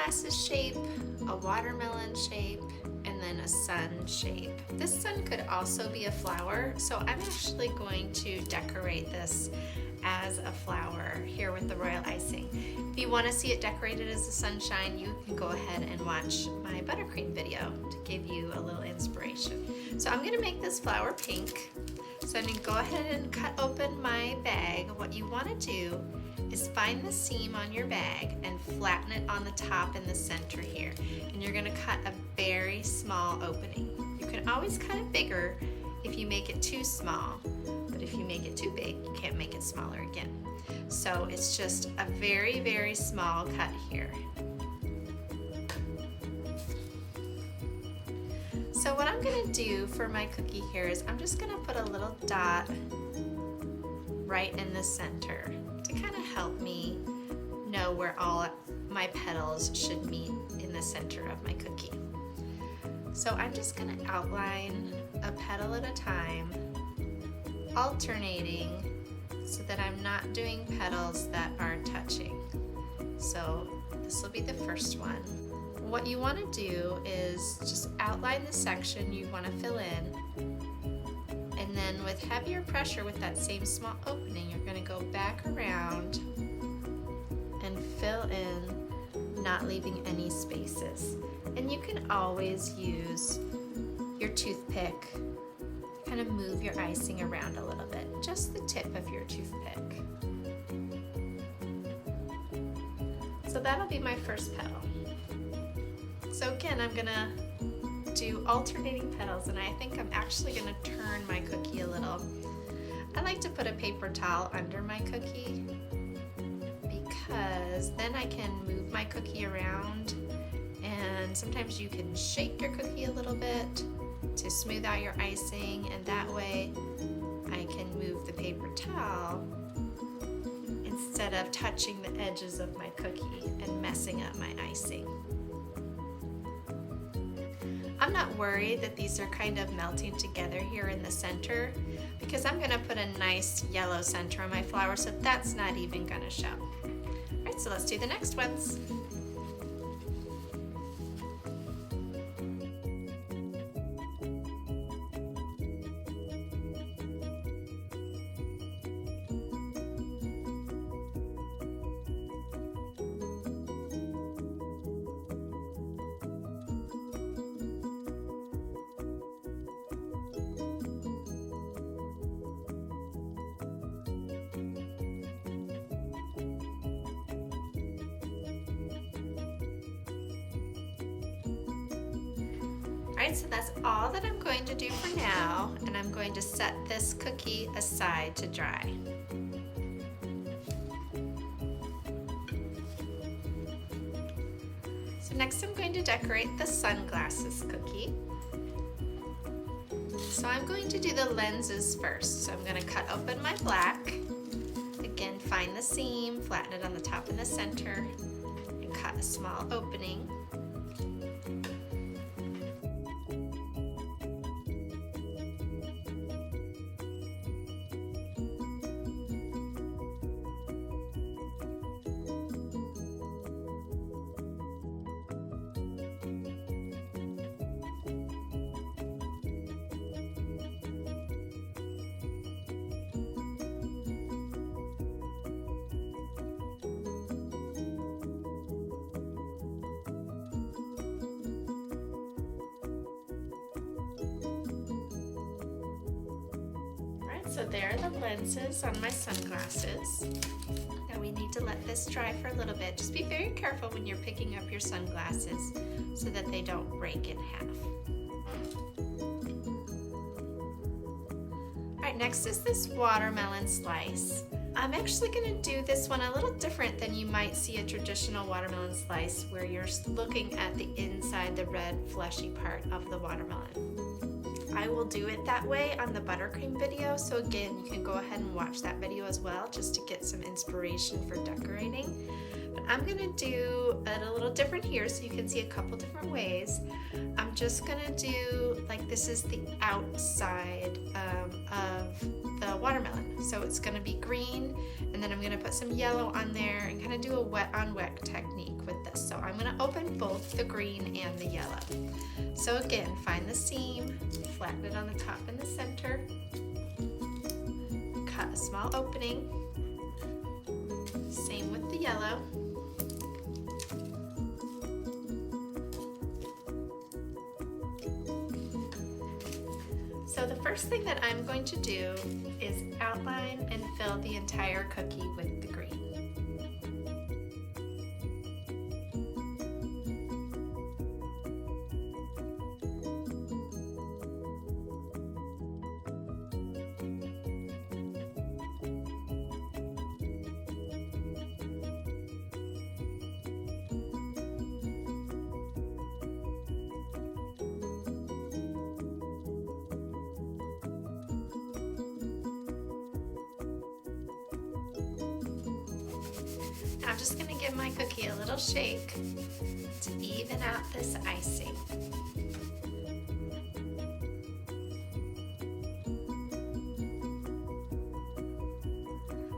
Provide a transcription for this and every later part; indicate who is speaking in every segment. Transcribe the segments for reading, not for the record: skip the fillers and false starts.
Speaker 1: sunglasses shape, a watermelon shape, and then a sun shape. This sun could also be a flower, so I'm actually going to decorate this as a flower here with the Royal Icing. If you want to see it decorated as a sunshine, you can go ahead and watch my buttercream video to give you a little inspiration. So I'm going to make this flower pink. So I'm going to go ahead and cut open my bag. What you want to do is find the seam on your bag and flatten it on the top in the center here. And you're going to cut a very small opening. You can always cut it bigger if you make it too small, but if you make it too big, you can't make it smaller again. So it's just a very, very small cut here. So what I'm going to do for my cookie here is I'm just going to put a little dot right in the center to kind of help me know where all my petals should meet in the center of my cookie. So I'm just going to outline a petal at a time, alternating so that I'm not doing petals that are touching. So this will be the first one. What you want to do is just outline the section you want to fill in, and then with heavier pressure with that same small opening, you're going to go back around and fill in, not leaving any spaces. And you can always use your toothpick, kind of move your icing around a little bit, just the tip of your toothpick. So that'll be my first petal. So again, I'm gonna do alternating petals, and I think I'm actually gonna turn my cookie a little. I like to put a paper towel under my cookie because then I can move my cookie around, and sometimes you can shake your cookie a little bit to smooth out your icing, and that way I can move the paper towel instead of touching the edges of my cookie and messing up my icing. I'm not worried that these are kind of melting together here in the center because I'm going to put a nice yellow center on my flower, so that's not even going to show. All right, so let's do the next ones. Alright, so that's all that I'm going to do for now, and I'm going to set this cookie aside to dry. So next I'm going to decorate the sunglasses cookie. So I'm going to do the lenses first. So I'm going to cut open my black. Again, find the seam, flatten it on the top and the center, and cut a small opening. So there are the lenses on my sunglasses. Now we need to let this dry for a little bit. Just be very careful when you're picking up your sunglasses so that they don't break in half. Alright, next is this watermelon slice. I'm actually going to do this one a little different than you might see a traditional watermelon slice, where you're looking at the inside, the red fleshy part of the watermelon. I will do it that way on the buttercream video, so again, you can go ahead and watch that video as well just to get some inspiration for decorating. But I'm gonna do it a little different here so you can see a couple different ways. I'm just gonna do, like, this is the outside of the watermelon. So it's gonna be green, and then I'm gonna put some yellow on there and kind of do a wet on wet technique with this. So I'm gonna open both the green and the yellow. So again, find the seam, flatten it on the top and the center, cut a small opening, same with the yellow. So the first thing that I'm going to do is outline and fill the entire cookie with the green. I'm just going to give my cookie a little shake to even out this icing.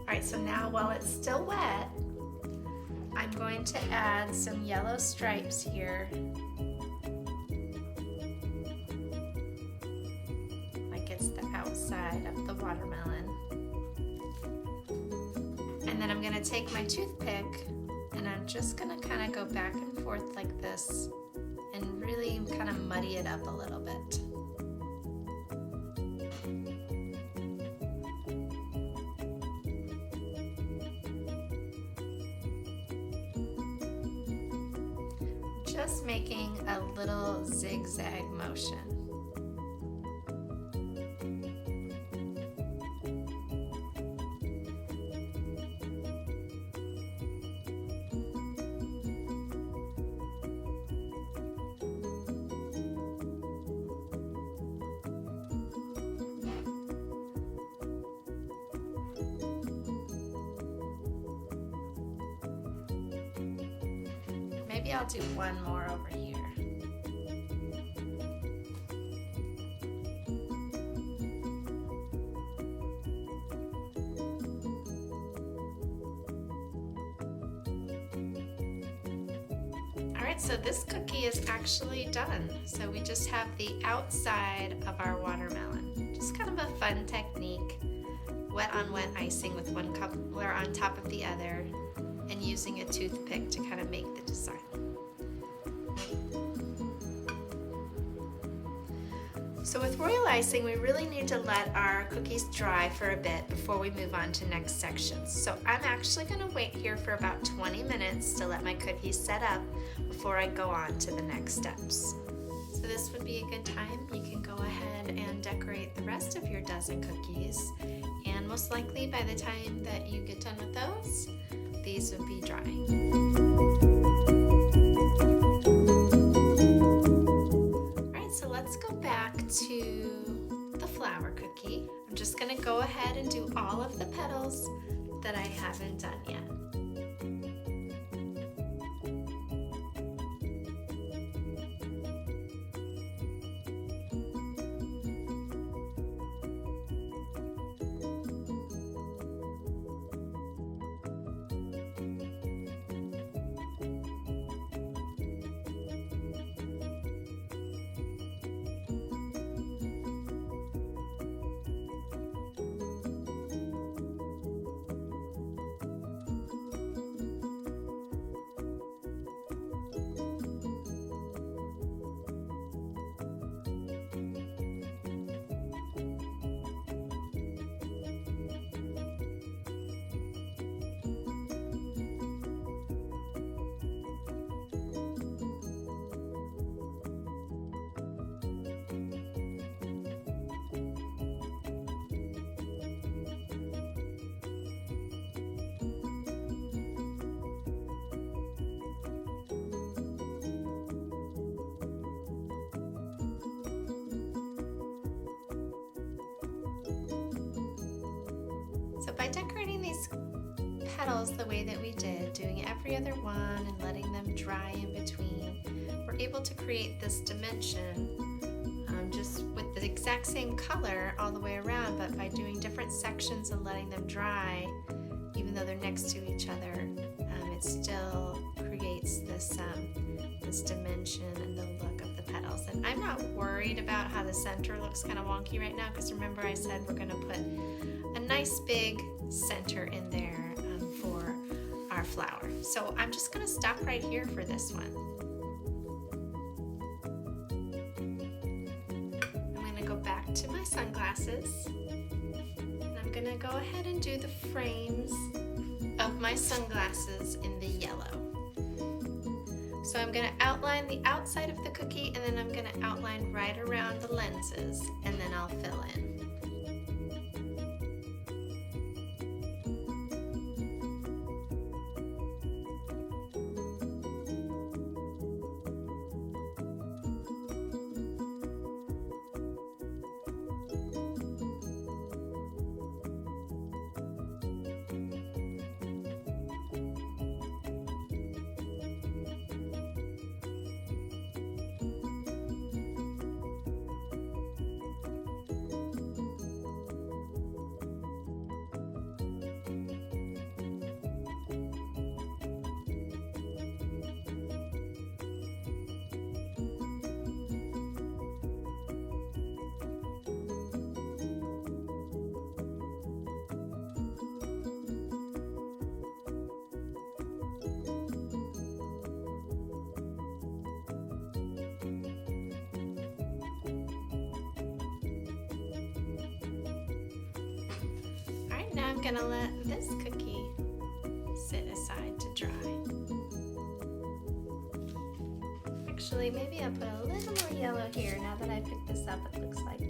Speaker 1: Alright, so now while it's still wet, I'm going to add some yellow stripes here, like it's the outside of the watermelon. And then I'm going to take my toothpick and I'm just going to kind of go back and forth like this and really kind of muddy it up a little bit. Just making a little zigzag motion. Maybe I'll do one more over here. Alright, so this cookie is actually done. So we just have the outside of our watermelon. Just kind of a fun technique. Wet on wet icing with one color on top of the other, and using a toothpick to kind of make the design. So with royal icing, we really need to let our cookies dry for a bit before we move on to next sections. So I'm actually going to wait here for about 20 minutes to let my cookies set up before I go on to the next steps. So this would be a good time. You can go ahead and decorate the rest of your dozen cookies, and most likely by the time that you get done with those, these would be drying. Alright, so let's go back to the flower cookie. I'm just going to go ahead and do all of the petals that I haven't done yet. So by decorating these petals the way that we did, doing every other one and letting them dry in between, we're able to create this dimension just with the exact same color all the way around, but by doing different sections and letting them dry, even though they're next to each other, it still creates this dimension and the look of the petals. And I'm not worried about how the center looks kind of wonky right now, because remember I said we're going to put a nice big center in there for our flower. So I'm just going to stop right here for this one. I'm going to go back to my sunglasses, and I'm going to go ahead and do the frames of my sunglasses in the yellow. So I'm going to outline the outside of the cookie, and then I'm going to outline right around the lenses, and then I'll fill in. Now I'm gonna let this cookie sit aside to dry. Actually, maybe I'll put a little more yellow here. Now that I picked this up, it looks like I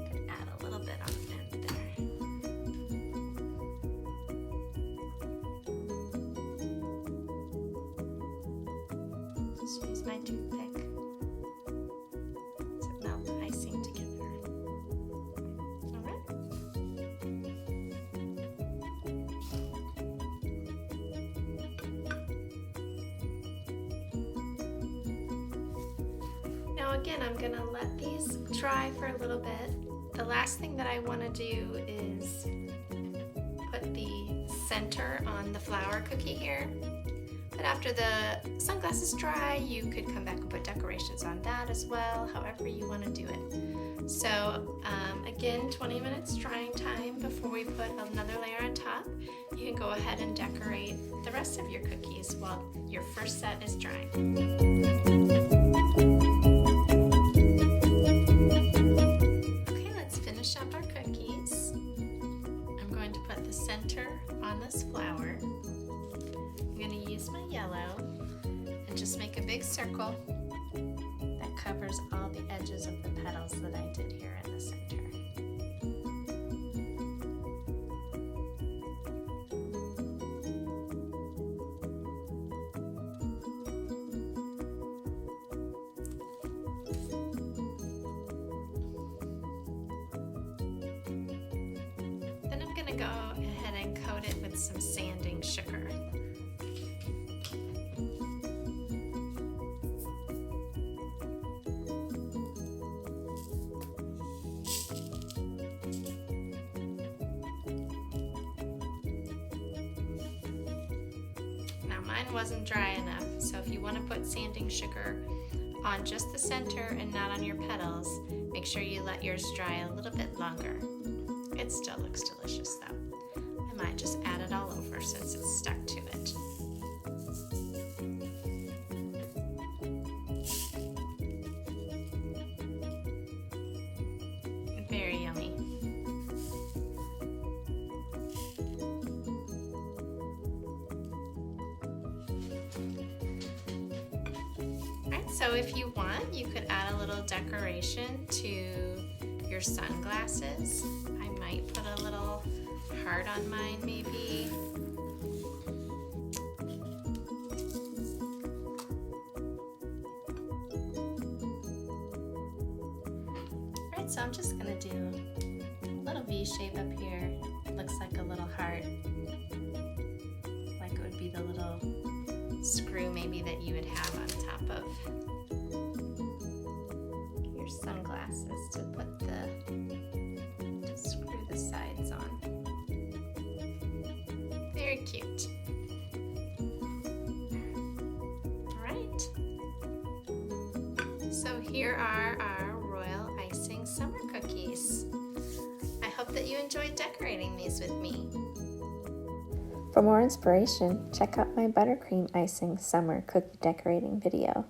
Speaker 1: could add a little bit on the end there. Just use my toothpick to melt the icing together. Now again, I'm gonna let these dry for a little bit. The last thing that I wanna do is put the center on the flower cookie here. But after the sunglasses dry, you could come back and put decorations on that as well, however you wanna do it. So again, 20 minutes drying time before we put another layer on top. You can go ahead and decorate the rest of your cookies while your first set is drying. On this flower, I'm going to use my yellow and just make a big circle that covers all the edges of the petals that I did here in the center. Then I'm going to go ahead and coat it with some sanding sugar. Now mine wasn't dry enough, so if you want to put sanding sugar on just the center and not on your petals, make sure you let yours dry a little bit longer. It still looks delicious though. I might just add it all over since it's stuck to it. Very yummy. Alright, so if you want, you could add a little decoration to your sunglasses. I might put a little heart on mine maybe. Alright, so I'm just gonna do a little V shape up here looks like a little heart. Like it would be the little screw maybe that you would have on top of your sunglasses to put to screw the sides on. Very cute. All right. So here are our Royal Icing summer cookies. I hope that you enjoyed decorating these with me.
Speaker 2: For more inspiration, check out my buttercream icing summer cookie decorating video.